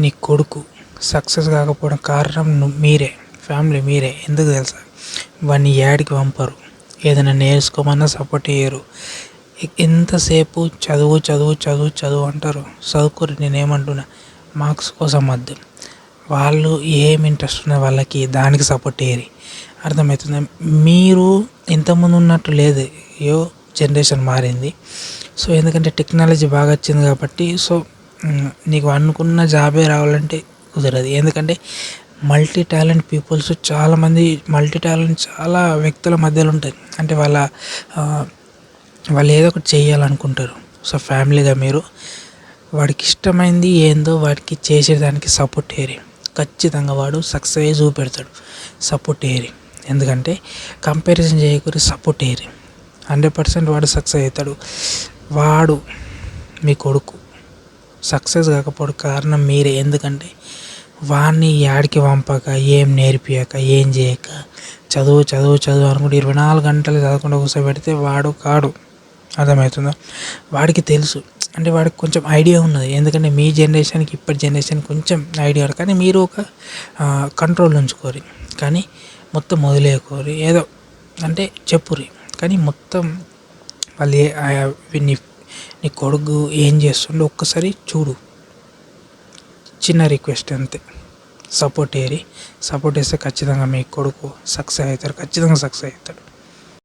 నీ కొడుకు సక్సెస్ కాకపోవడం కారణం మీరే, ఫ్యామిలీ మీరే. ఎందుకు తెలుసా? వాడిని యాడికి పంపరు, ఏదైనా నేర్చుకోమన్నా సపోర్ట్ చేయరు. ఎంతసేపు చదువు చదువు చదువు చదువు అంటారు. చదువుకోరు, నేనేమంటున్నా, మార్క్స్ కోసం వద్దు. వాళ్ళు ఏం ఇంట్రెస్ట్ ఉన్న వాళ్ళకి దానికి సపోర్ట్ చేయరు. అర్థమవుతుందా? మీరు ఇంతకుముందు ఉన్నట్టు లేదు, ఏయో జనరేషన్ మారింది. సో ఎందుకంటే టెక్నాలజీ బాగా వచ్చింది కాబట్టి, సో నీకు అనుకున్న జాబే రావాలంటే కుదరదు. ఎందుకంటే మల్టీ టాలెంట్ పీపుల్స్ చాలామంది, మల్టీ టాలెంట్ చాలా వ్యక్తుల మధ్యలో ఉంటుంది. అంటే వాళ్ళు ఏదో ఒకటి చేయాలనుకుంటారు. సో ఫ్యామిలీగా మీరు వాడికి ఇష్టమైంది ఏందో వాడికి చేసేదానికి సపోర్ట్ చేయరు. ఖచ్చితంగా వాడు సక్సెస్ అయ్యి చూపెడతాడు. సపోర్ట్ చేయరు. ఎందుకంటే కంపారిజన్ చేయకూరి సపోర్ట్ చేయరు. 100% వాడు సక్సెస్ అవుతాడు. వాడు మీ కొడుకు సక్సెస్ కాకపోవడం కారణం మీరే. ఎందుకంటే వాడిని యాడికి పంపక, ఏం నేర్పియక, ఏం చేయక, చదువు చదువు చదువు అనుకుంటే 24 గంటలు చదవకుండా కూర్చోబెడితే వాడు కాడు. అర్థమవుతుందా? వాడికి తెలుసు, అంటే వాడికి కొంచెం ఐడియా ఉన్నది. ఎందుకంటే మీ జనరేషన్కి ఇప్పటి జనరేషన్ కొంచెం ఐడియా, కానీ మీరు ఒక కంట్రోల్ ఉంచుకోరు. కానీ మొత్తం వదిలేయకోరి, ఏదో అంటే చెప్పురి, కానీ మొత్తం వాళ్ళు నీ కొడుకు ఏం చేస్తుండో ఒక్కసారి చూడు. చిన్న రిక్వెస్ట్ అంతే. సపోర్ట్ వేస్తే ఖచ్చితంగా మీ కొడుకు సక్సెస్ అవుతారు. ఖచ్చితంగా సక్సెస్ అవుతాడు.